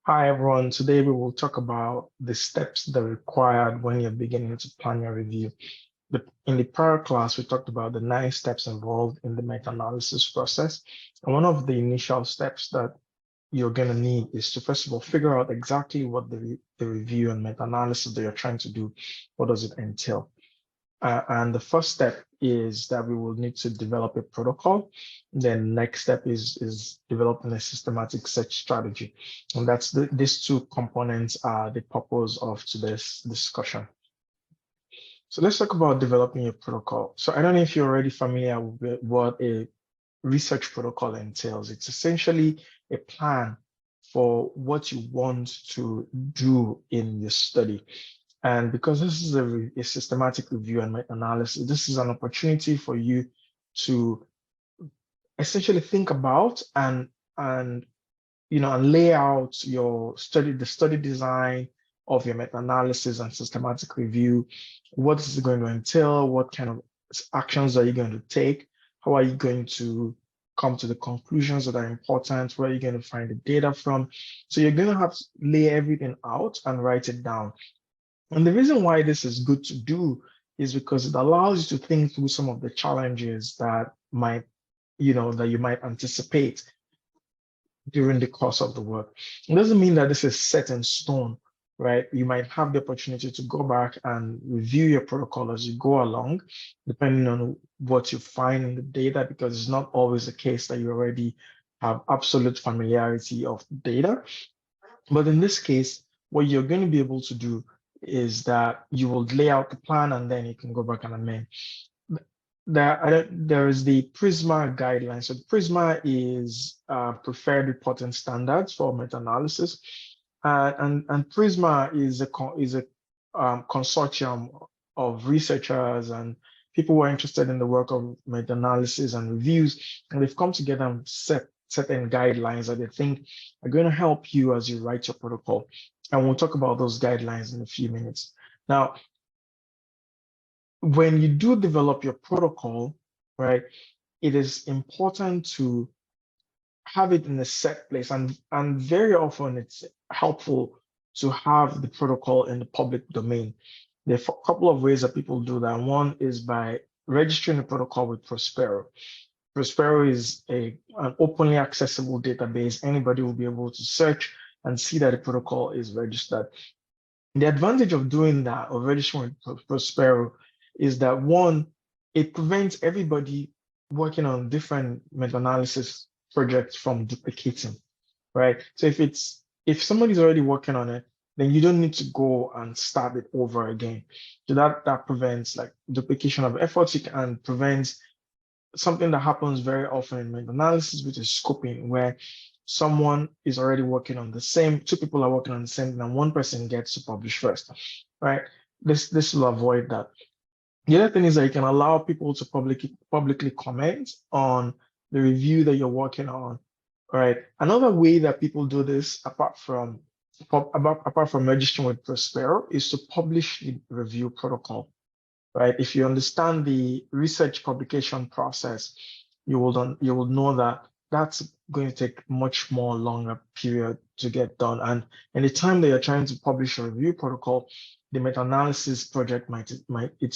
Hi everyone, today we will talk about the steps that are required when you're beginning to plan your review. In the prior class, we talked about the 9 steps involved in the meta-analysis process. And one of the initial steps that you're going to need is to, first of all, figure out exactly what the review and meta-analysis that you're trying to do, what does it entail? And the first step is that we will need to develop a protocol. Then next step is developing a systematic search strategy. And these two components are the purpose of today's discussion. So let's talk about developing a protocol. So I don't know if you're already familiar with what a research protocol entails. It's essentially a plan for what you want to do in your study. And because this is a systematic review and analysis, this is an opportunity for you to essentially think about and and lay out the study design of your meta-analysis and systematic review. What is it going to entail? What kind of actions are you going to take? How are you going to come to the conclusions that are important? Where are you going to find the data from? So you're going to have to lay everything out and write it down. And the reason why this is good to do is because it allows you to think through some of the challenges that you might anticipate during the course of the work. It doesn't mean that this is set in stone, right? You might have the opportunity to go back and review your protocol as you go along, depending on what you find in the data, because it's not always the case that you already have absolute familiarity of the data. But in this case, what you're going to be able to do is that you will lay out the plan and then you can go back and amend. There is the PRISMA guidelines. So PRISMA is preferred reporting standards for meta-analysis. And PRISMA is a consortium of researchers and people who are interested in the work of meta-analysis and reviews. And they've come together and set certain guidelines that they think are going to help you as you write your protocol. And we'll talk about those guidelines in a few minutes. Now, when you do develop your protocol, right, it is important to have it in a set place. And very often it's helpful to have the protocol in the public domain. There are a couple of ways that people do that. One is by registering the protocol with Prospero. Prospero is an openly accessible database. Anybody will be able to search and see that the protocol is registered. The advantage of doing that, of registering with Prospero, is that one, it prevents everybody working on different meta-analysis projects from duplicating, right? So if somebody's already working on it, then you don't need to go and start it over again. So that prevents like duplication of efforts and prevents something that happens very often in meta-analysis, which is scoping, where someone is already working on the same, two people are working on the same thing, and one person gets to publish first, right? This will avoid that. The other thing is that you can allow people to publicly comment on the review that you're working on, right? Another way that people do this, apart from registering with Prospero, is to publish the review protocol, right? If you understand the research publication process, you will know that that's going to take much more longer period to get done. And in the time that you're trying to publish a review protocol, the meta-analysis project might be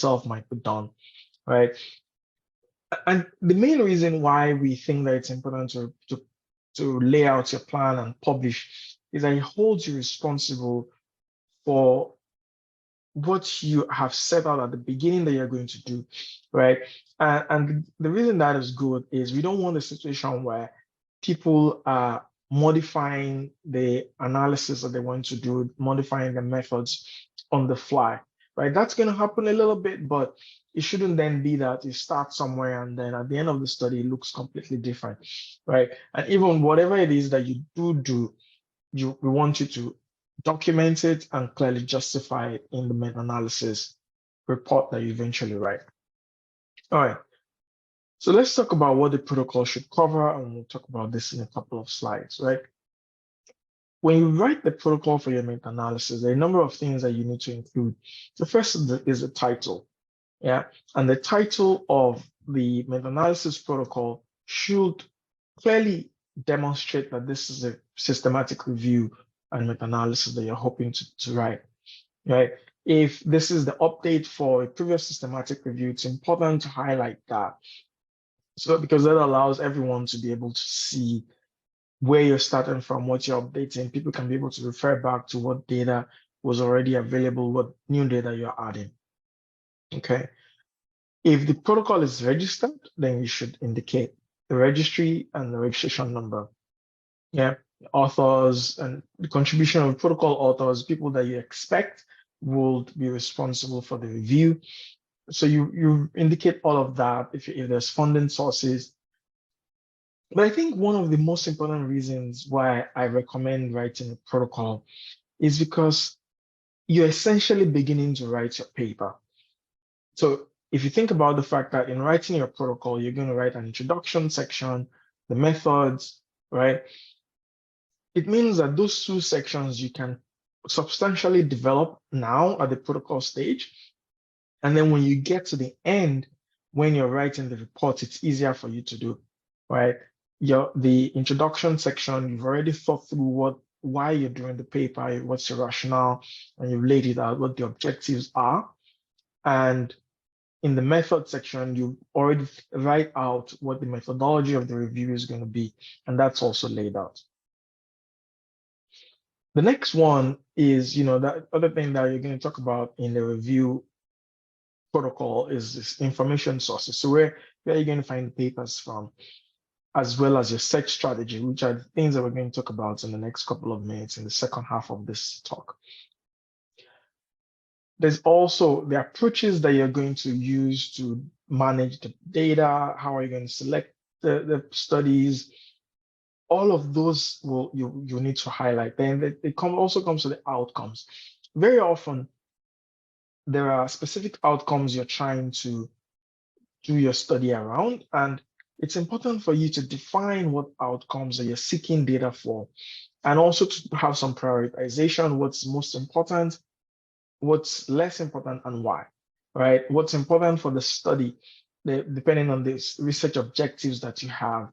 done, right? And the main reason why we think that it's important to lay out your plan and publish is that it holds you responsible for what you have set out at the beginning that you're going to do, right? And the reason that is good is we don't want a situation where people are modifying the analysis that they want to do, modifying the methods on the fly, right? That's going to happen a little bit, but it shouldn't then be that you start somewhere and then at the end of the study, it looks completely different, right? And even whatever it is that you do, we want you to document it and clearly justify it in the meta-analysis report that you eventually write. All right. So let's talk about what the protocol should cover, and we'll talk about this in a couple of slides, right? When you write the protocol for your meta-analysis, there are a number of things that you need to include. The first is the title, yeah? And the title of the meta-analysis protocol should clearly demonstrate that this is a systematic review and meta-analysis that you're hoping to write, right? If this is the update for a previous systematic review, it's important to highlight that. So because that allows everyone to be able to see where you're starting from, what you're updating. People can be able to refer back to what data was already available, what new data you're adding. Okay. If the protocol is registered, then you should indicate the registry and the registration number. Yeah. Authors and the contribution of protocol authors, people that you expect will be responsible for the review. So you indicate all of that if there's funding sources. But I think one of the most important reasons why I recommend writing a protocol is because you're essentially beginning to write your paper. So if you think about the fact that in writing your protocol, you're going to write an introduction section, the methods, right? It means that those two sections you can substantially develop now at the protocol stage. And then when you get to the end, when you're writing the report, it's easier for you to do, right? The introduction section, you've already thought through why you're doing the paper, what's your rationale, and you've laid it out, what the objectives are. And in the method section, you already write out what the methodology of the review is going to be, and that's also laid out. The next one is, that other thing that you're going to talk about in the review protocol is this information sources. So where are you going to find the papers from, as well as your search strategy, which are the things that we're going to talk about in the next couple of minutes in the second half of this talk. There's also the approaches that you're going to use to manage the data. How are you going to select the studies? All of those you need to highlight. Then it also comes to the outcomes. Very often, there are specific outcomes you're trying to do your study around, and it's important for you to define what outcomes that you're seeking data for, and also to have some prioritization, what's most important, what's less important, and why, right? What's important for the study, depending on the research objectives that you have.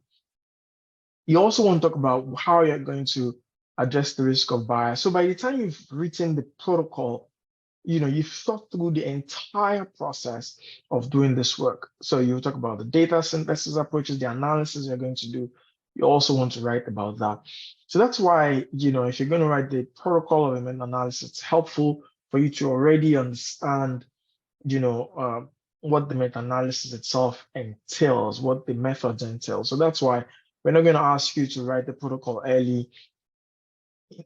You also want to talk about how you're going to address the risk of bias. So by the time you've written the protocol, you've thought through the entire process of doing this work. So you talk about the data synthesis approaches, the analysis you're going to do. You also want to write about that. So that's why, if you're going to write the protocol of meta-analysis, it's helpful for you to already understand, what the meta-analysis itself entails, what the methods entail. So that's why we're not going to ask you to write the protocol early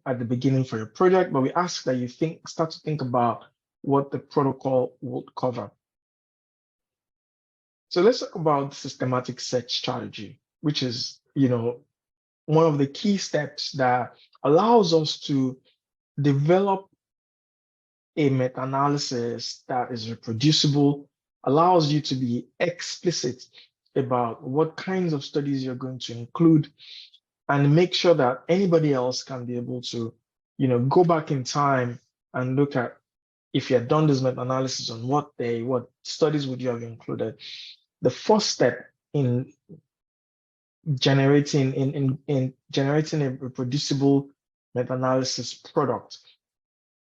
at the beginning for your project, but we ask that you start to think about what the protocol would cover. So let's talk about systematic search strategy, which is, one of the key steps that allows us to develop a meta-analysis that is reproducible, allows you to be explicit about what kinds of studies you're going to include, and make sure that anybody else can be able to, go back in time and look at, if you had done this meta-analysis, on what studies would you have included. The first step in generating a reproducible meta-analysis product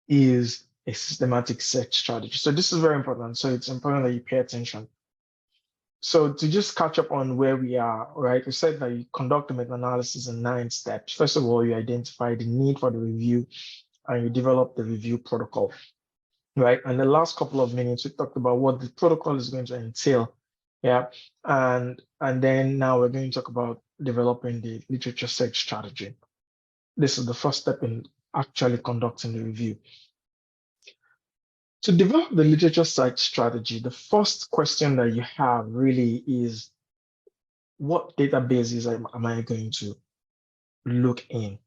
is a systematic search strategy. So this is very important. So it's important that you pay attention. So to just catch up on where we are, right? We said that you conduct the meta-analysis in 9 steps. First of all, you identify the need for the review and you develop the review protocol, right? And the last couple of minutes, we talked about what the protocol is going to entail. Yeah. And then now we're going to talk about developing the literature search strategy. This is the first step in actually conducting the review. To develop the literature search strategy, the first question that you have really is, what databases am I going to look in?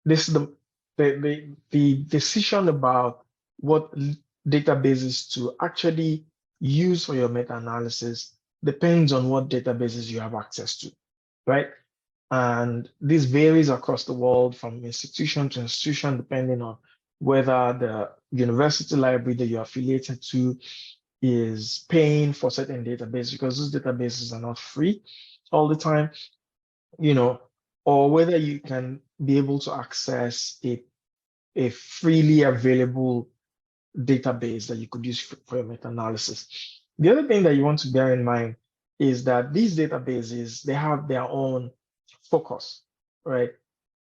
This is the decision about what databases to actually use for your meta-analysis depends on what databases you have access to, right? And this varies across the world from institution to institution, depending on whether the university library that you're affiliated to is paying for certain databases, because those databases are not free all the time, or whether you can be able to access a freely available database that you could use for your meta-analysis. The other thing that you want to bear in mind is that these databases, they have their own focus, right?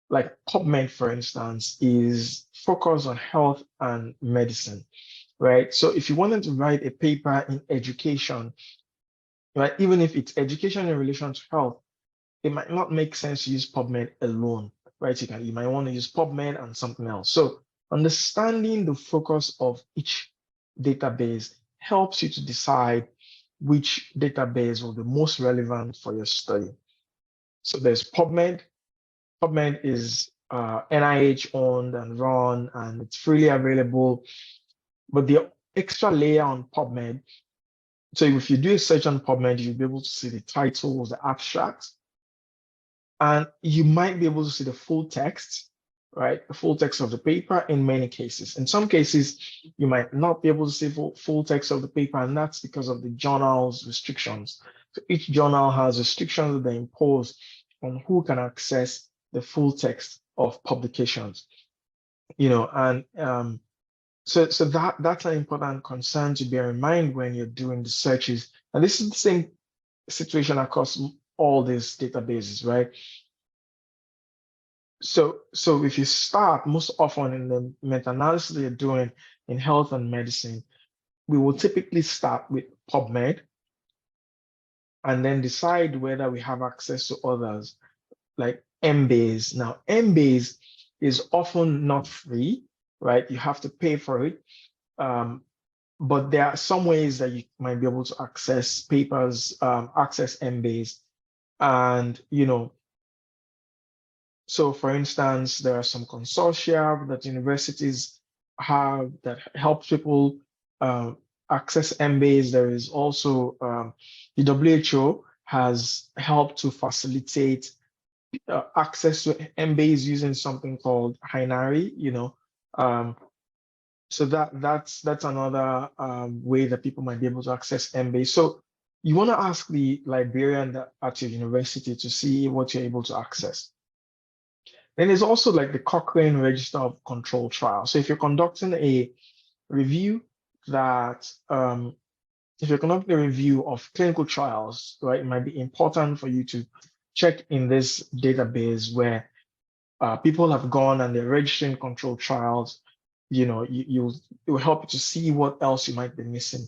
Like PubMed, for instance, is focused on health and medicine, right? So if you wanted to write a paper in education, right, even if it's education in relation to health, it might not make sense to use PubMed alone, right? You might want to use PubMed and something else. So understanding the focus of each database helps you to decide which database will be most relevant for your study. So there's PubMed. PubMed is NIH owned and run, and it's freely available. But the extra layer on PubMed, so if you do a search on PubMed, you'll be able to see the titles, the abstracts, and you might be able to see the full text, right? The full text of the paper in many cases. In some cases, you might not be able to see full text of the paper, and that's because of the journal's restrictions. So each journal has restrictions that they impose on who can access the full text of publications, and so that's an important concern to bear in mind when you're doing the searches. And this is the same situation across all these databases, right? So if you start, most often in the meta-analysis that you're doing in health and medicine, we will typically start with PubMed and then decide whether we have access to others like Embase. Now, Embase is often not free, right? You have to pay for it. But there are some ways that you might be able to access papers, access Embase. And, so for instance, there are some consortia that universities have that help people access Embase. There is also the WHO has helped to facilitate access to Embase using something called Hinari, so that's another way that people might be able to access Embase. So you want to ask the librarian at your university to see what you're able to access. Then there's also like the Cochrane Register of Control Trials. So if you're conducting a review if you're conducting a review of clinical trials, right, it might be important for you to check in this database where people have gone and they're registering controlled trials. It will help you to see what else you might be missing.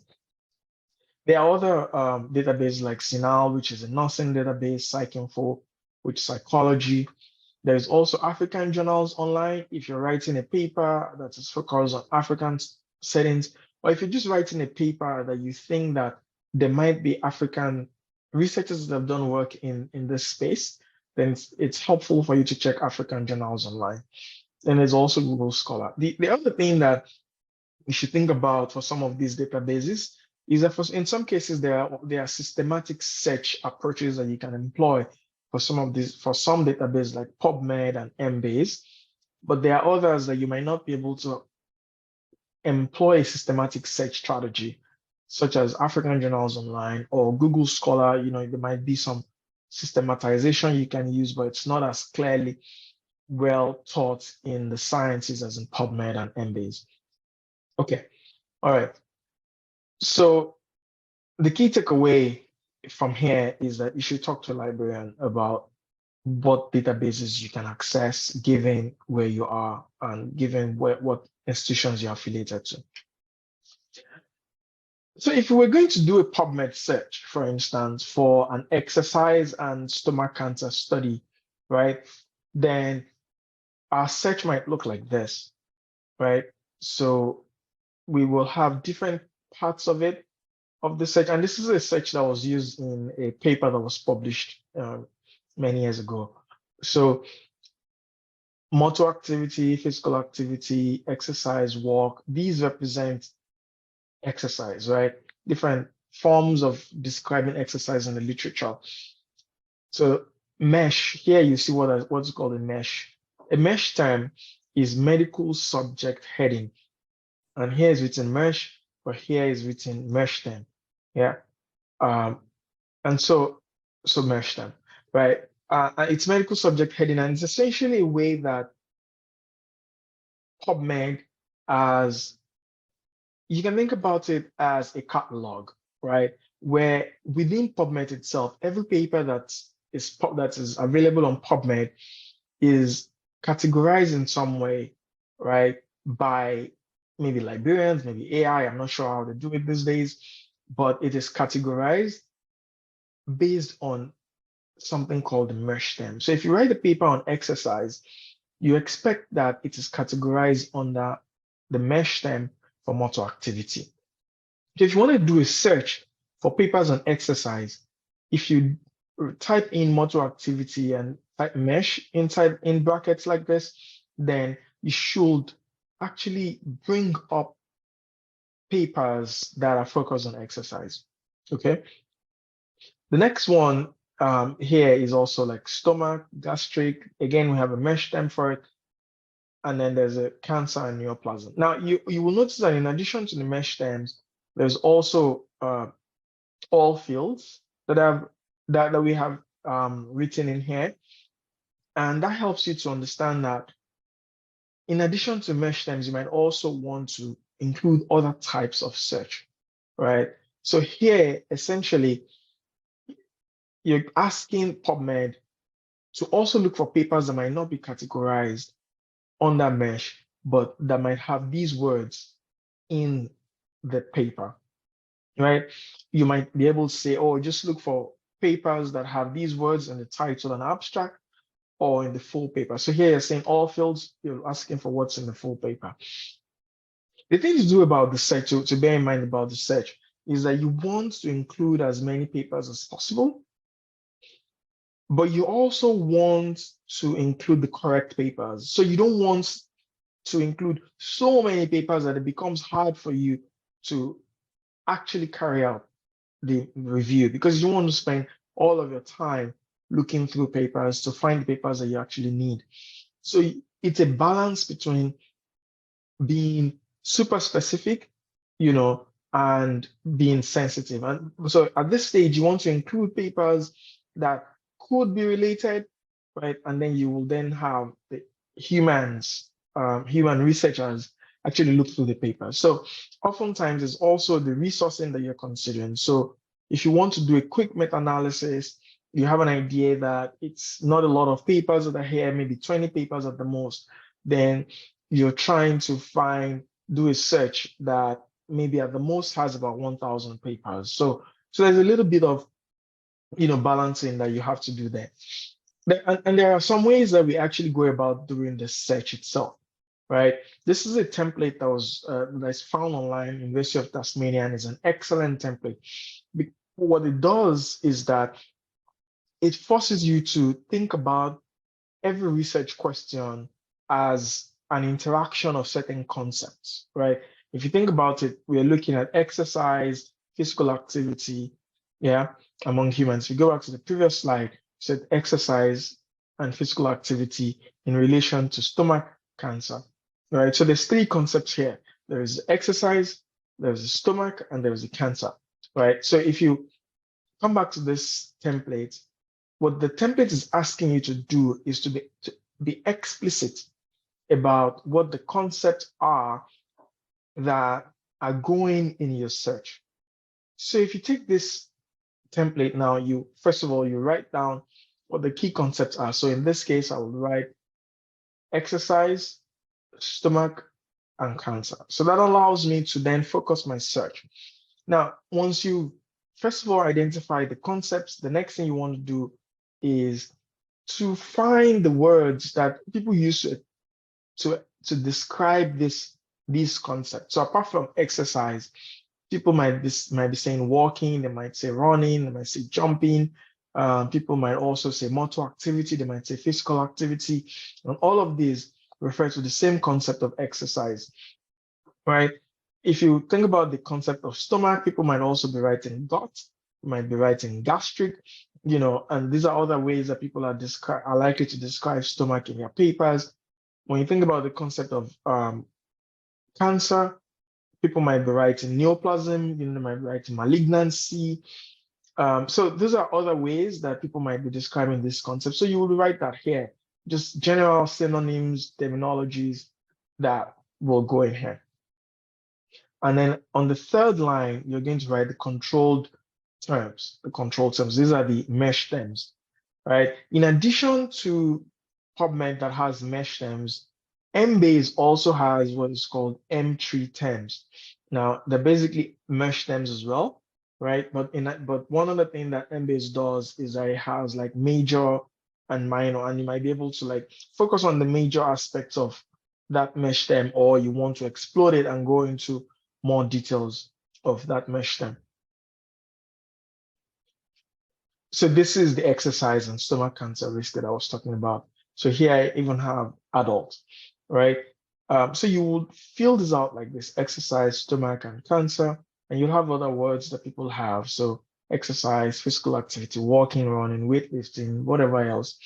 There are other databases like CINAHL, which is a nursing database, PsycInfo, which is psychology. There's also African journals online. If you're writing a paper that is focused on African settings, or if you're just writing a paper that you think that there might be African researchers that have done work in this space, then it's helpful for you to check African journals online. And there's also Google Scholar. The other thing that you should think about for some of these databases is that in some cases, there are systematic search approaches that you can employ for some databases like PubMed and Embase, but there are others that you might not be able to employ a systematic search strategy, such as African Journals Online or Google Scholar. There might be some systematization you can use, but it's not as clearly well taught in the sciences as in PubMed and Embase. Okay, all right. So the key takeaway from here is that you should talk to a librarian about what databases you can access given where you are and given what institutions you're affiliated to. So if we were going to do a PubMed search, for instance, for an exercise and stomach cancer study, right, then our search might look like this, right? So we will have different parts of the search. And this is a search that was used in a paper that was published many years ago. So motor activity, physical activity, exercise, walk, these represent exercise, right? Different forms of describing exercise in the literature. So mesh, here you see what's called a mesh. A mesh term is medical subject heading. And here is written mesh, but here is written mesh term. Yeah. And so mesh term, right? It's medical subject heading, and it's essentially a way that PubMed, as you can think about it as a catalog, right? Where within PubMed itself, every paper that is available on PubMed is categorized in some way, right? By maybe librarians, maybe AI. I'm not sure how they do it these days, but it is categorized based on something called the mesh term. So if you write a paper on exercise, you expect that it is categorized under the mesh term for motor activity. So if you want to do a search for papers on exercise, if you type in motor activity and type mesh inside in brackets like this, then you should actually bring up papers that are focused on exercise. Okay. The next one here is also like stomach, gastric. Again, we have a mesh term for it. And then there's a cancer and neoplasm. Now, you will notice that in addition to the mesh terms, there's also all fields that we have written in here. And that helps you to understand that in addition to mesh terms, you might also want to include other types of search, right? So here, essentially, you're asking PubMed to also look for papers that might not be categorized under mesh, but that might have these words in the paper, right? You might be able to say, oh, just look for papers that have these words in the title and abstract or in the full paper. So here you're saying all fields, you're asking for what's in the full paper. The thing to do about the search, to bear in mind about the search, is that you want to include as many papers as possible, but you also want to include the correct papers. So you don't want to include so many papers that it becomes hard for you to actually carry out the review, because you want to spend all of your time looking through papers to find the papers that you actually need. So it's a balance between being super specific, and being sensitive. And so at this stage, you want to include papers that could be related, right? And then you will then have the human researchers actually look through the papers. So oftentimes it's also the resourcing that you're considering. So if you want to do a quick meta-analysis, you have an idea that it's not a lot of papers that are here, maybe 20 papers at the most, then you're trying to do a search that maybe at the most has about 1,000 papers. So there's a little bit of balancing that you have to do there. And there are some ways that we actually go about doing the search itself, right? This is a template that's found online, University of Tasmania, and is an excellent template. What it does is that it forces you to think about every research question as an interaction of certain concepts, right? If you think about it, we're looking at exercise, physical activity, yeah, among humans. If you go back to the previous slide, you said exercise and physical activity in relation to stomach cancer, right? So there's three concepts here. There's exercise, there's the stomach, and there's the cancer, right? So if you come back to this template, what the template is asking you to do is to be explicit about what the concepts are that are going in your search. So if you take this template now, first of all, you write down what the key concepts are. So in this case, I would write exercise, stomach, and cancer. So that allows me to then focus my search. Now, once you first of all identify the concepts, the next thing you want to do is to find the words that people use to describe these concepts. So apart from exercise, people might be saying walking, they might say running, they might say jumping. People might also say motor activity, they might say physical activity, and all of these refer to the same concept of exercise, right? If you think about the concept of stomach, people might also be writing gut, might be writing gastric, and these are other ways that people are likely to describe stomach in their papers. When you think about the concept of cancer, people might be writing neoplasm, they might be writing malignancy, So those are other ways that people might be describing this concept. So you will write that here, just general synonyms, terminologies that will go in here. And then on the third line, you're going to write the controlled terms, the controlled terms. These are the mesh terms, right? In addition to PubMed that has mesh terms, Embase also has what is called M3 terms. Now, they're basically mesh terms as well, right? But one other thing that Embase does is that it has like major and minor, and you might be able to like focus on the major aspects of that mesh term, or you want to explode it and go into more details of that mesh term. So this is the exercise on stomach cancer risk that I was talking about. So here I even have adults, right? So you would fill this out like this: exercise, stomach, and cancer, and you'll have other words that people have. So exercise, physical activity, walking, running, weightlifting, whatever else.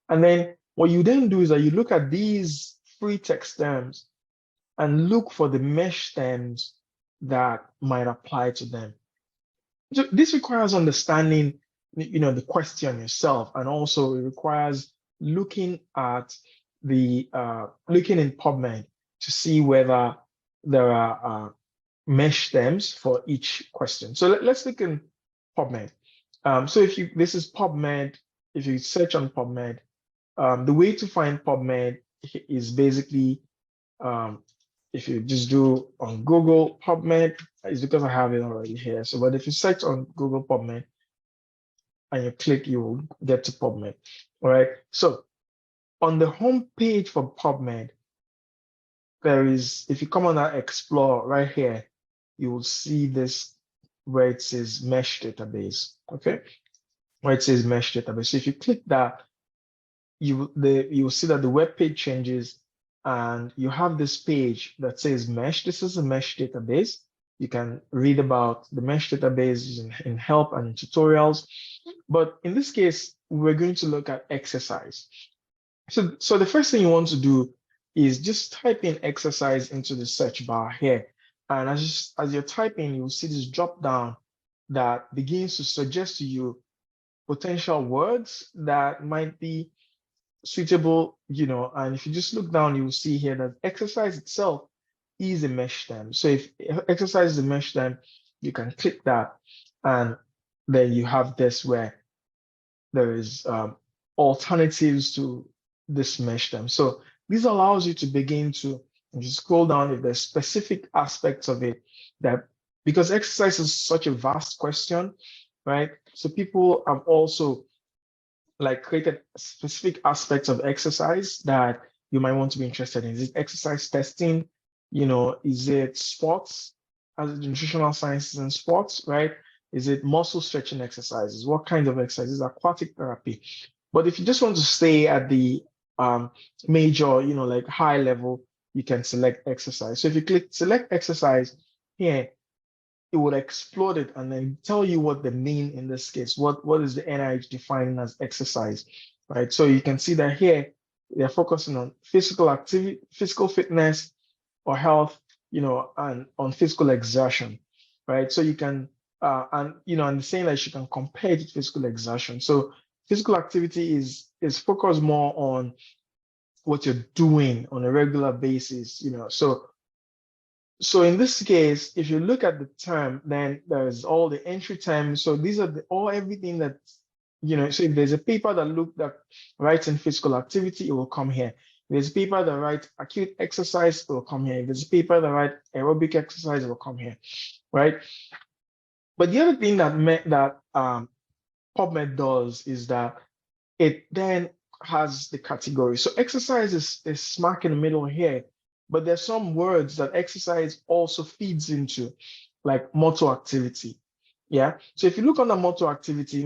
And then what you then do is that you look at these free text terms and look for the mesh terms that might apply to them. So this requires understanding, the question yourself, and also it requires looking at looking in PubMed to see whether there are mesh terms for each question. So let's look in PubMed. So this is PubMed. If you search on PubMed, the way to find PubMed is basically if you just do on Google PubMed, it's because I have it already here. So, but if you search on Google PubMed and you click, you will get to PubMed. All right. So on the home page for PubMed, there is, if you come on that Explore right here, you will see this where it says Mesh Database. Okay. Where it says Mesh Database. So if you click that, you will see that the web page changes, and you have this page that says mesh. This is a mesh database. You can read about the mesh database in help and in tutorials. But in this case, we're going to look at exercise. So the first thing you want to do is just type in exercise into the search bar here. And as you're typing, you'll see this drop down that begins to suggest to you potential words that might be suitable, and if you just look down, you will see here that exercise itself is a mesh term. So if exercise is a mesh term, you can click that, and then you have this where there is alternatives to this mesh term. So this allows you to begin to, if you scroll down, if there's specific aspects of it that, because exercise is such a vast question, right? So people have also like created specific aspects of exercise that you might want to be interested in. Is it exercise testing? Is it sports, as nutritional sciences and sports, right? Is it muscle stretching exercises? What kinds of exercises? Aquatic therapy. But if you just want to stay at the major, like high level, you can select exercise. So if you click select exercise here, it will explode it and then tell you what the mean in this case, what is the NIH defining as exercise, right? So you can see that here, they're focusing on physical activity, physical fitness or health, and on physical exertion, right? So you can, and saying that you can compare it to physical exertion. So physical activity is focused more on what you're doing on a regular basis, so in this case, if you look at the term, then there's all the entry terms. So these are everything that, so if there's a paper that writes in physical activity, it will come here. If there's a paper that writes acute exercise, it will come here. If there's a paper that writes aerobic exercise, it will come here, right? But the other thing that PubMed does is that it then has the category. So exercise is smack in the middle here. But there's some words that exercise also feeds into, like motor activity. Yeah. So if you look under motor activity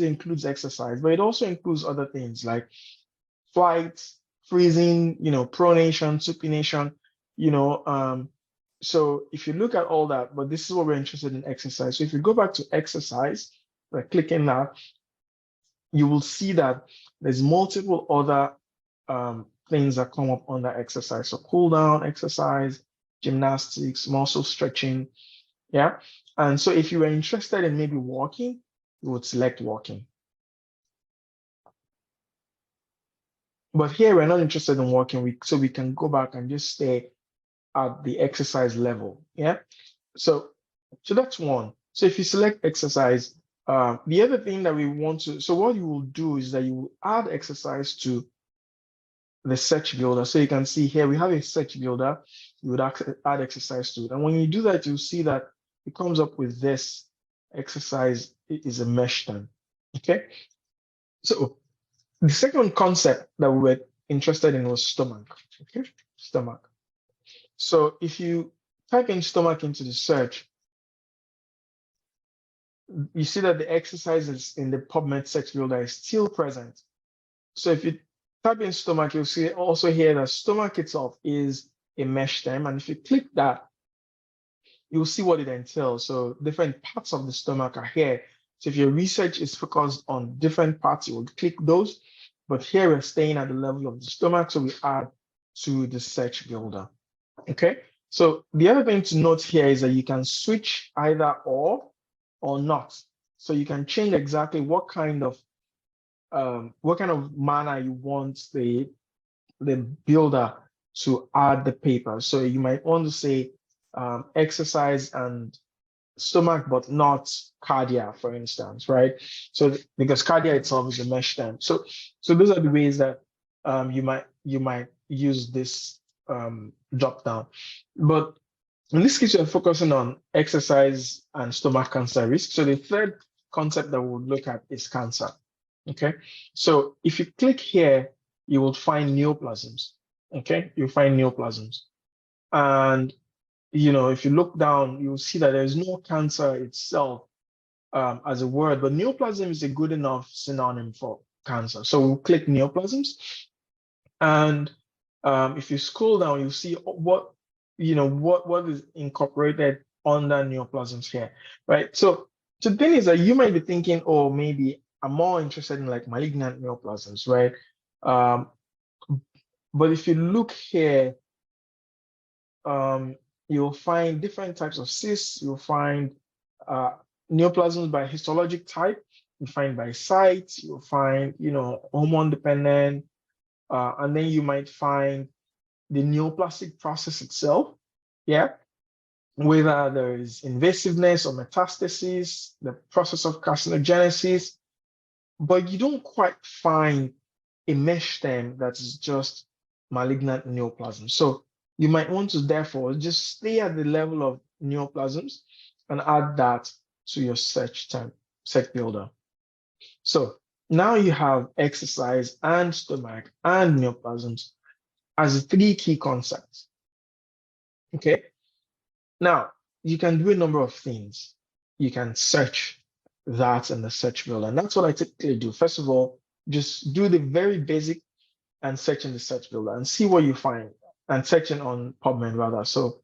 includes exercise, but it also includes other things like flight, freezing, pronation, supination, so if you look at all that, but this is what we're interested in exercise. So if you go back to exercise, by clicking that, you will see that there's multiple other things that come up under exercise. So cool down exercise, gymnastics, muscle stretching. Yeah. And so if you were interested in maybe walking, you would select walking. But here we're not interested in walking, so we can go back and just stay at the exercise level. Yeah. So that's one. So if you select exercise, the other thing that we want to, so what you will do is that you will add exercise to the search builder. So you can see here we have a search builder. You would add exercise to it. And when you do that, you'll see that it comes up with this exercise is a mesh term. Okay. So the second concept that we were interested in was stomach. Okay. Stomach. So if you type in stomach into the search, you see that the exercises in the PubMed search builder is still present. So if you type in stomach, you'll see also here that stomach itself is a mesh term. And if you click that, you'll see what it entails. So different parts of the stomach are here. So if your research is focused on different parts, you will click those. But here we're staying at the level of the stomach, so we add to the search builder. Okay. So the other thing to note here is that you can switch either or not. So you can change exactly what kind of manner you want the builder to add the paper. So you might want to say exercise and stomach, but not cardia, for instance, right? So because cardia itself is a mesh term. So those are the ways that you might use this drop down. But in this case, you're focusing on exercise and stomach cancer risk. So the third concept that we'll look at is cancer. Okay. So if you click here, you will find neoplasms. Okay. You'll find neoplasms. And, if you look down, you'll see that there's no cancer itself as a word, but neoplasm is a good enough synonym for cancer. So we'll click neoplasms. And if you scroll down, you'll see what is incorporated under neoplasms here, right? So the thing is that you might be thinking, oh, maybe I'm more interested in like malignant neoplasms, right? But if you look here, you'll find different types of cysts. You'll find neoplasms by histologic type. You find by site. You'll find, hormone dependent, and then you might find the neoplastic process itself. Yeah. Whether there is invasiveness or metastasis, the process of carcinogenesis, but you don't quite find a mesh term that is just malignant neoplasm. So you might want to therefore just stay at the level of neoplasms and add that to your search term, search builder. So now you have exercise and stomach and neoplasms as three key concepts. Okay. Now you can do a number of things. You can search that in the search builder. And that's what I typically do. First of all, just do the very basic and search in the search builder and see what you find, and searching on PubMed rather. So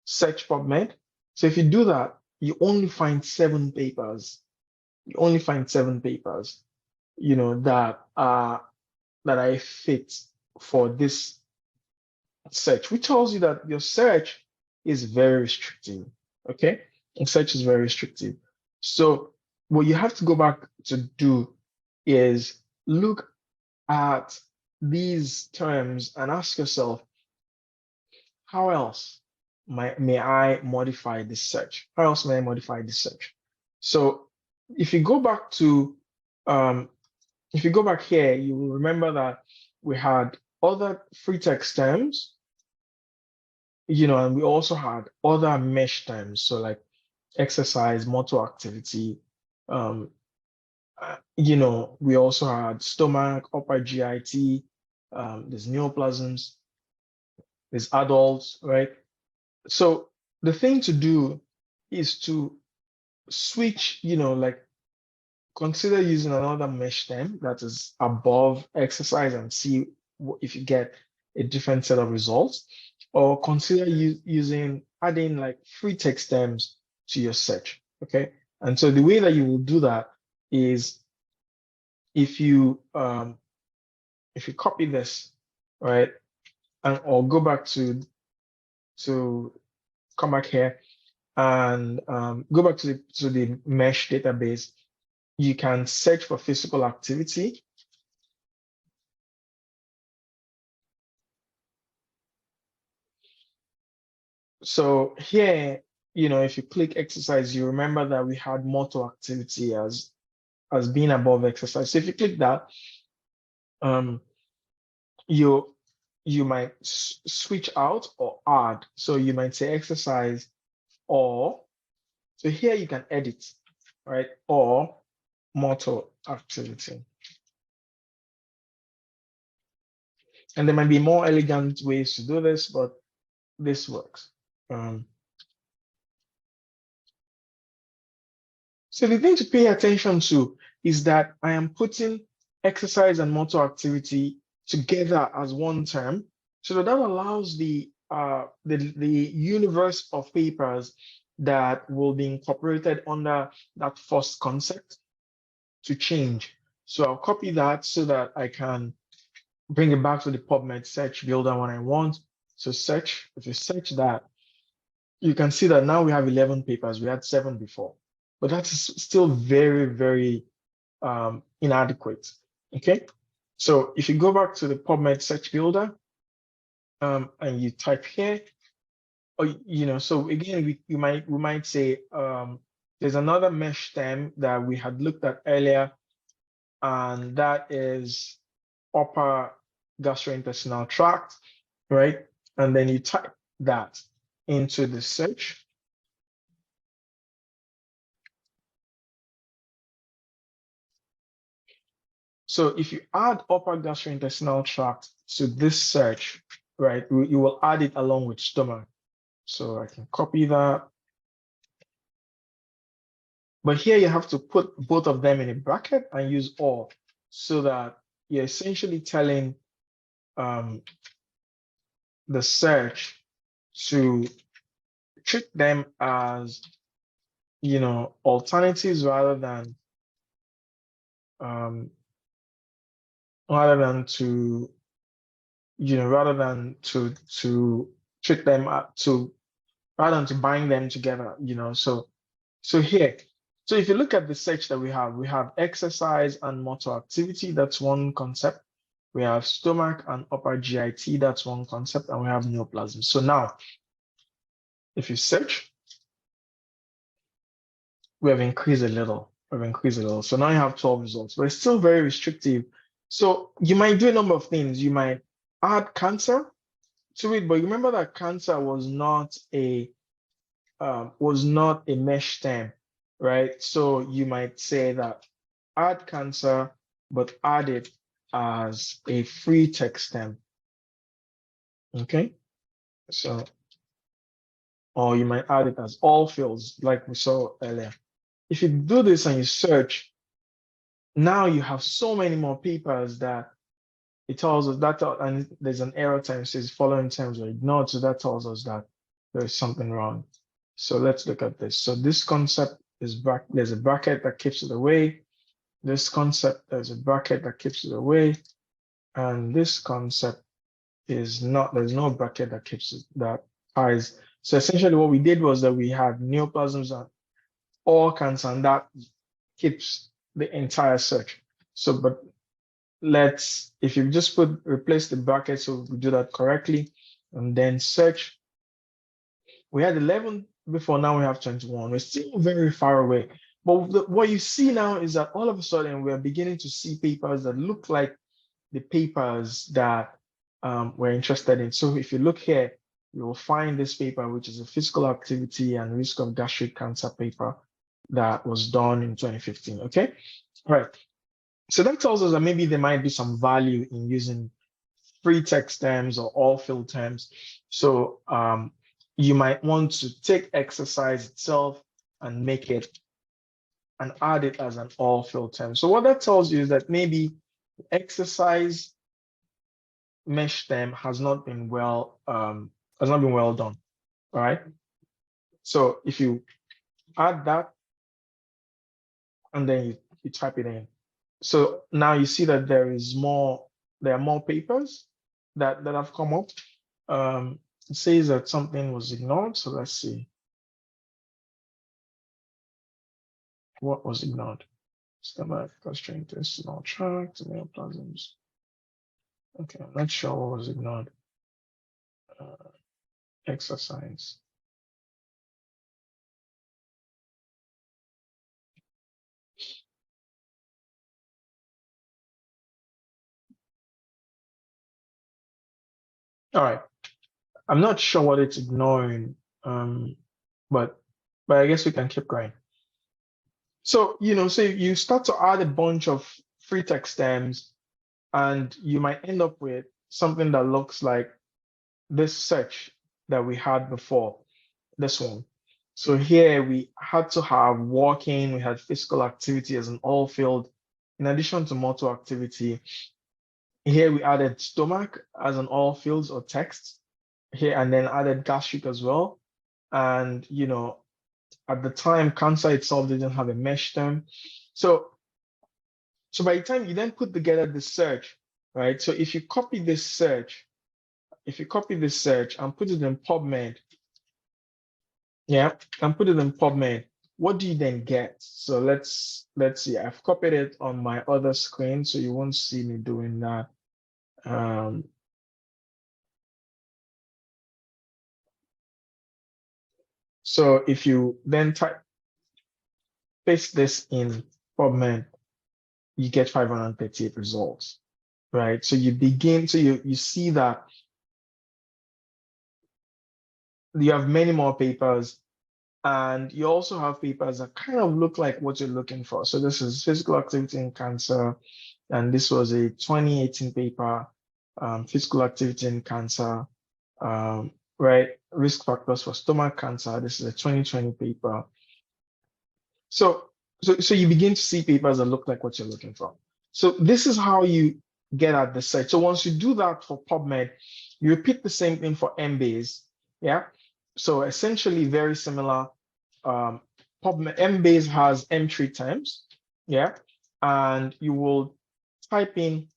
search PubMed. So if you do that, you only find 7 papers. You only find 7 papers, that I fit for this search, which tells you that your search is very restrictive. Okay. And search is very restrictive. So what you have to go back to do is look at these terms and ask yourself, how else may I modify this search? How else may I modify this search? So if you go back to, if you go back here, you will remember that we had other free text terms, and we also had other mesh terms. So like exercise, motor activity, we also had stomach, upper GIT, there's neoplasms, there's adults, right? So the thing to do is to switch, like consider using another mesh term that is above exercise and see if you get a different set of results, or consider adding like free text terms to your search. Okay. And so the way that you will do that is if you copy this, right, or go back to come back here and go back to the mesh database, you can search for physical activity. So here, if you click exercise, you remember that we had motor activity as being above exercise. So if you click that, um, you you might switch out or add. So you might say exercise, or so here you can edit, right? Or motor activity. And there might be more elegant ways to do this, but this works. So the thing to pay attention to is that I am putting exercise and motor activity together as one term. So that allows the universe of papers that will be incorporated under that first concept to change. So I'll copy that so that I can bring it back to the PubMed search builder when I want. So search, if you search that, you can see that now we have 11 papers. We had 7 before, but that is still very, very inadequate. Okay, so if you go back to the PubMed search builder and you type here, or so again, we might say there's another mesh term that we had looked at earlier, and that is upper gastrointestinal tract, right? And then you type that into the search. So if you add upper gastrointestinal tract to this search, right, you will add it along with stomach. So I can copy that. But here you have to put both of them in a bracket and use or, so that you're essentially telling the search to treat them as alternatives rather than to treat them rather than to bind them together. So here, so if you look at the search that we have exercise and motor activity. That's one concept. We have stomach and upper GIT. That's one concept, and we have neoplasm. So now, if you search, we have increased a little. So now you have 12 results, but it's still very restrictive. So you might do a number of things. You might add cancer to it, but remember that cancer was not a mesh term, right? So you might say that add cancer, but add it as a free text term. Okay, so, or you might add it as all fields, like we saw earlier. If you do this and you search, now you have so many more papers that it tells us that, and there's an error time, says following terms were ignored. So that tells us that there's something wrong. So let's look at this. So this concept is there's a bracket that keeps it away. This concept, there's a bracket that keeps it away. And this concept is not, there's no bracket that keeps it, that ties. So essentially what we did was that we had neoplasms and all cancer, and that keeps the entire search. So, but if you just replace the bracket, so we do that correctly, and then search. We had 11 before, now we have 21. We're still very far away. But what you see now is that all of a sudden we're beginning to see papers that look like the papers that we're interested in. So if you look here, you will find this paper, which is a physical activity and risk of gastric cancer paper that was done in 2015. Okay, all right. So that tells us that maybe there might be some value in using free text terms or all field terms. So you might want to take exercise itself and make it and add it as an all field term. So what that tells you is that maybe exercise mesh term has not been well done. All right. So if you add that and then you type it in. So now you see that there are more papers that have come up. It says that something was ignored. So let's see what was ignored. Stomach, gastrointestinal tract, neoplasms. Okay, I'm not sure what was ignored. Exercise. All right. I'm not sure what it's ignoring, but I guess we can keep going. So, so you start to add a bunch of free text terms, and you might end up with something that looks like this search that we had before, this one. So here we had to have walking, we had physical activity as an all field, in addition to motor activity. Here we added stomach as an all fields or text here, and then added gastric as well. And at the time, cancer itself didn't have a mesh term. So by the time you then put together the search, right? So if you copy this search, and put it in PubMed, yeah, and put it in PubMed, what do you then get? So let's see. I've copied it on my other screen, so you won't see me doing that. So if you then paste this in PubMed, you get 538 results, right? So you see that you have many more papers, and you also have papers that kind of look like what you're looking for. So this is physical activity in cancer, and this was a 2018 paper, physical activity in cancer, right? Risk factors for stomach cancer. This is a 2020 paper. So you begin to see papers that look like what you're looking for. So this is how you get at the search. So once you do that for PubMed, you repeat the same thing for Embase. Yeah. So essentially very similar. PubMed Embase has entry terms. Yeah. And you will type in.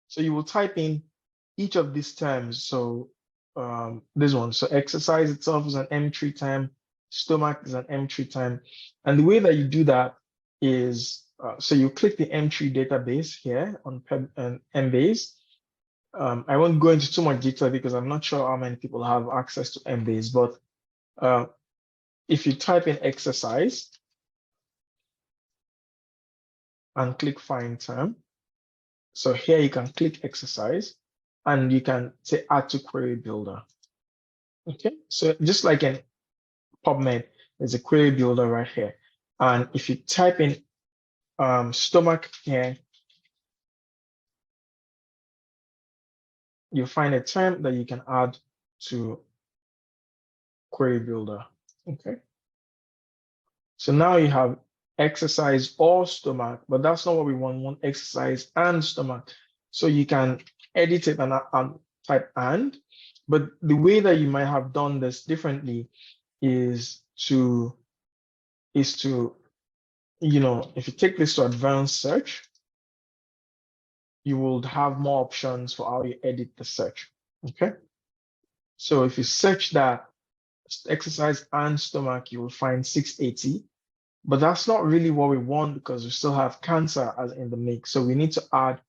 So you will type in each of these terms. So this one. So exercise itself is an M3 term. Stomach is an M3 term. And the way that you do that is, so you click the M3 database here on Embase. I won't go into too much detail because I'm not sure how many people have access to Embase, but if you type in exercise and click find term, so here you can click exercise and you can say add to query builder. Okay, so just like in PubMed, there's a query builder right here. And if you type in stomach here, you'll find a term that you can add to query builder. Okay. So now you have exercise or stomach, but that's not what we want. We want exercise and stomach. So you can edit it and type and, but the way that you might have done this differently is to, if you take this to advanced search, you will have more options for how you edit the search. Okay. So if you search that exercise and stomach, you will find 680. But that's not really what we want because we still have cancer as in the mix. So we need to add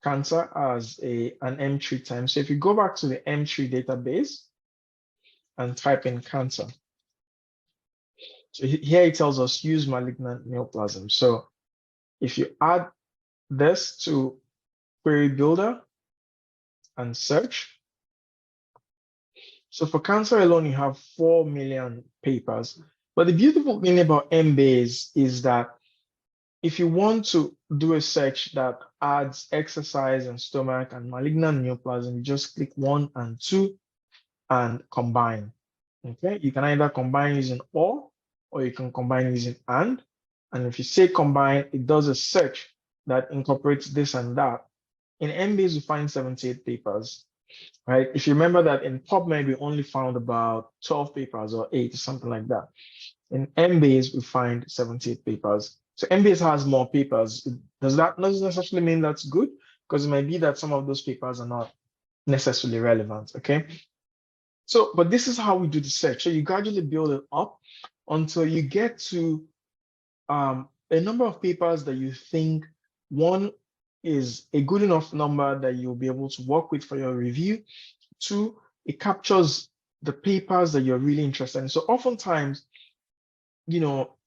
cancer as an M3 term. So if you go back to the M3 database and type in cancer, so here it tells us use malignant neoplasm. So if you add this to query builder and search, so for cancer alone, you have 4 million papers. But the beautiful thing about Embase is that if you want to do a search that adds exercise and stomach and malignant neoplasm, you just click 1 and 2 and combine. Okay, you can either combine using or you can combine using and. And if you say combine, it does a search that incorporates this and that. In Embase, you find 78 papers, right? If you remember that in PubMed, we only found about 12 papers or 8 or something like that. In Embase, we find 78 papers. So Embase has more papers. Does that not necessarily mean that's good? Because it might be that some of those papers are not necessarily relevant, okay? So, but this is how we do the search. So you gradually build it up until you get to a number of papers that you think one is a good enough number that you'll be able to work with for your review. Two, it captures the papers that you're really interested in. So oftentimes,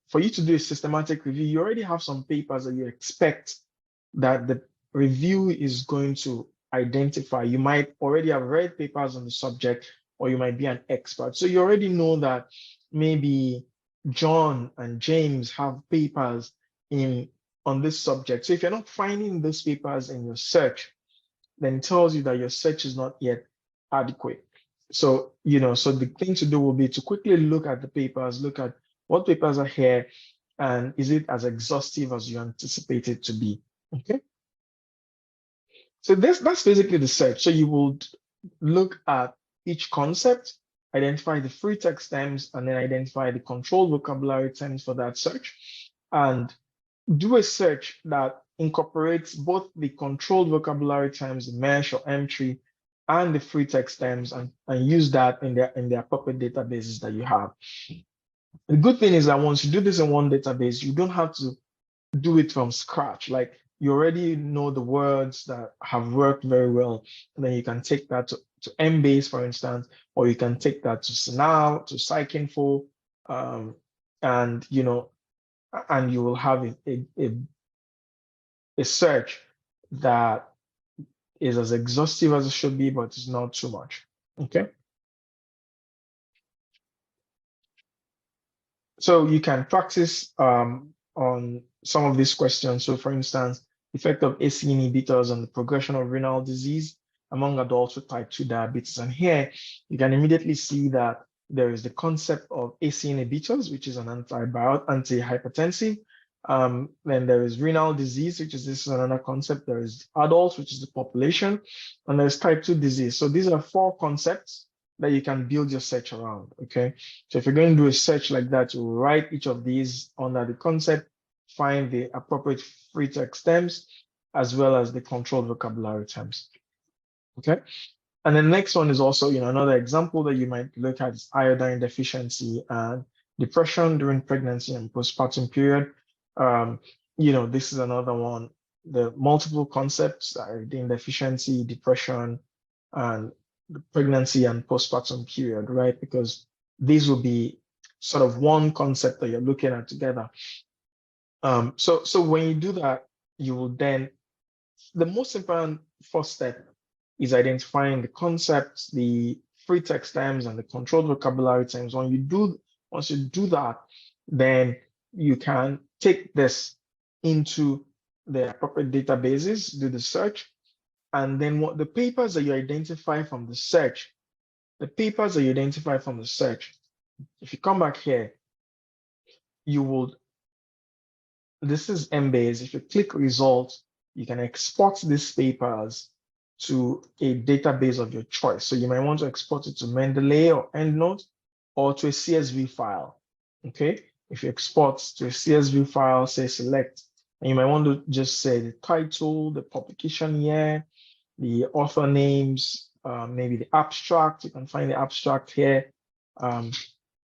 for you to do a systematic review, you already have some papers that you expect that the review is going to identify. You might already have read papers on the subject, or you might be an expert. So you already know that maybe John and James have papers in on this subject. So if you're not finding those papers in your search, then it tells you that your search is not yet adequate. So, so the thing to do will be to quickly look at the papers, look at what papers are here, and is it as exhaustive as you anticipate it to be? Okay. So that's basically the search. So you would look at each concept, identify the free text terms, and then identify the controlled vocabulary terms for that search, and do a search that incorporates both the controlled vocabulary terms, the mesh or M-tree, and the free text terms, and use that in the appropriate databases that you have. The good thing is that once you do this in one database, you don't have to do it from scratch. Like, you already know the words that have worked very well, and then you can take that to Embase, for instance, or you can take that to Now, to PsycInfo, and and you will have a search that is as exhaustive as it should be, but it's not too much. Okay. So you can practice on some of these questions. So for instance, effect of ACE inhibitors on the progression of renal disease among adults with type 2 diabetes. And here you can immediately see that there is the concept of ACE inhibitors, which is an antihypertensive. Then there is renal disease, this is another concept. There is adults, which is the population, and there's type 2 disease. So these are four concepts that you can build your search around. Okay. So if you're going to do a search like that, you write each of these under the concept, find the appropriate free text terms, as well as the controlled vocabulary terms. Okay. And the next one is also, another example that you might look at is iodine deficiency and depression during pregnancy and postpartum period. This is another one. The multiple concepts, iodine deficiency, depression, and the pregnancy and postpartum period, right? Because these will be sort of one concept that you're looking at together. So when you do that, you will then, the most important first step is identifying the concepts, the free text terms, and the controlled vocabulary terms. Once you do that, then you can take this into the appropriate databases, do the search, and then what the papers that you identify from the search, if you come back here, this is Embase. If you click results, you can export these papers to a database of your choice. So you might want to export it to Mendeley or EndNote, or to a CSV file. Okay. If you export to a CSV file, say select, and you might want to just say the title, the publication year, the author names, maybe the abstract. You can find the abstract here, and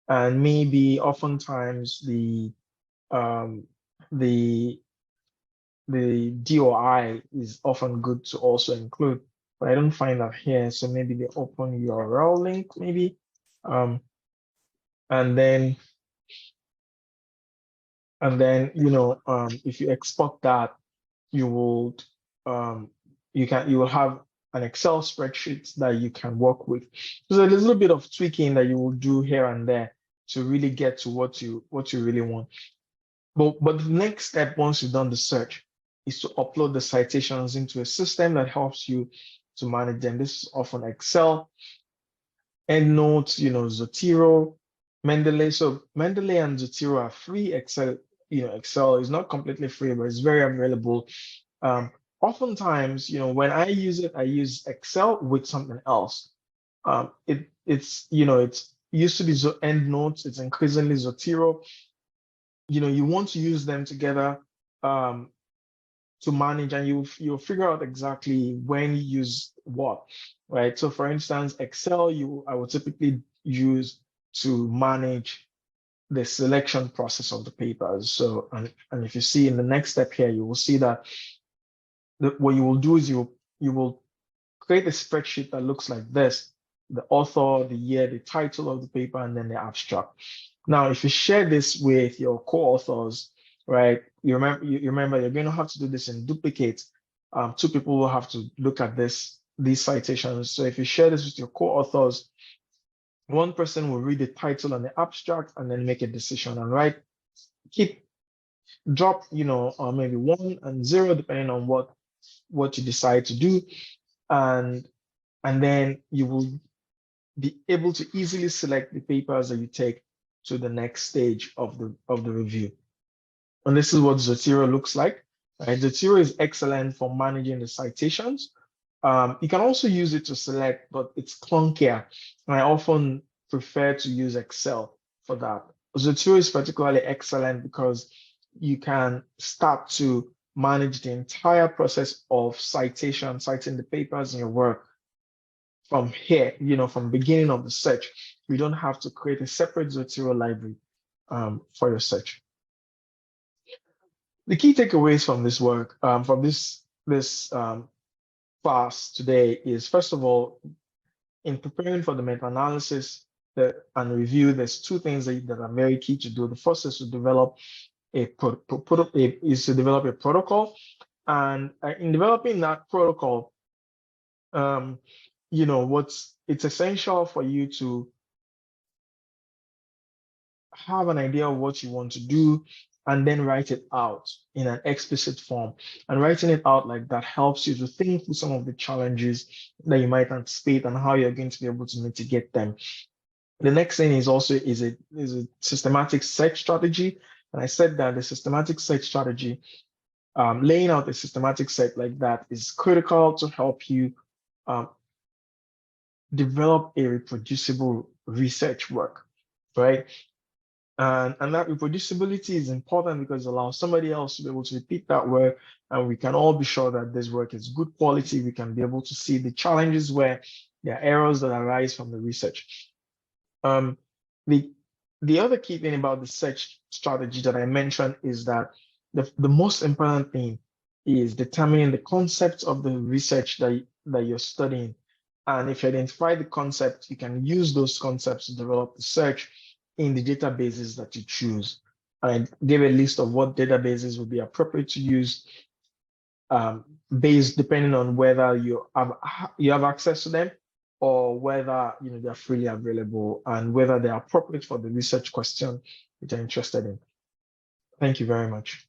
maybe oftentimes the DOI is often good to also include, but I don't find that here. So maybe the open URL link, maybe, and then if you export that, you will have an Excel spreadsheet that you can work with. So there's a little bit of tweaking that you will do here and there to really get to what you really want. But the next step, once you've done the search, is to upload the citations into a system that helps you to manage them. This is often Excel, EndNote, Zotero, Mendeley. So Mendeley and Zotero are free. Excel is not completely free, but it's very available. Oftentimes, when I use it, I use Excel with something else. It's used to be EndNote. It's increasingly Zotero. You want to use them together to manage, and you'll figure out exactly when you use what, right? So for instance, Excel, I would typically use to manage the selection process of the papers. So, and if you see in the next step here, you will see that what you will do is you will create a spreadsheet that looks like this: the author, the year, the title of the paper, and then the abstract. Now, if you share this with your co-authors, right, you remember you're going to have to do this in duplicate. Two people will have to look at these citations. So if you share this with your co-authors, one person will read the title and the abstract and then make a decision and write, drop, maybe 1 and 0, depending on what you decide to do. And then you will be able to easily select the papers that you take to the next stage of the review. And this is what Zotero looks like. Right? Zotero is excellent for managing the citations. You can also use it to select, but it's clunkier. And I often prefer to use Excel for that. Zotero is particularly excellent because you can start to manage the entire process of citing the papers in your work from here, from beginning of the search. You don't have to create a separate Zotero library for your search. The key takeaways from this work, from this class today is, first of all, in preparing for the meta-analysis and review, there's two things that are very key to do. The first is to develop a protocol, and in developing that protocol, it's essential for you to have an idea of what you want to do and then write it out in an explicit form. And writing it out like that helps you to think through some of the challenges that you might anticipate and how you're going to be able to mitigate them. The next thing is also a systematic search strategy. And I said that the systematic search strategy, laying out a systematic search like that is critical to help you develop a reproducible research work, right? And that reproducibility is important because it allows somebody else to be able to repeat that work, and we can all be sure that this work is good quality. We can be able to see the challenges where there are errors that arise from the research. The other key thing about the search strategy that I mentioned is that the most important thing is determining the concepts of the research that you're studying. And if you identify the concept, you can use those concepts to develop the search in the databases that you choose. I gave a list of what databases would be appropriate to use, based depending on whether you have access to them or whether they're freely available and whether they're appropriate for the research question that you're interested in. Thank you very much.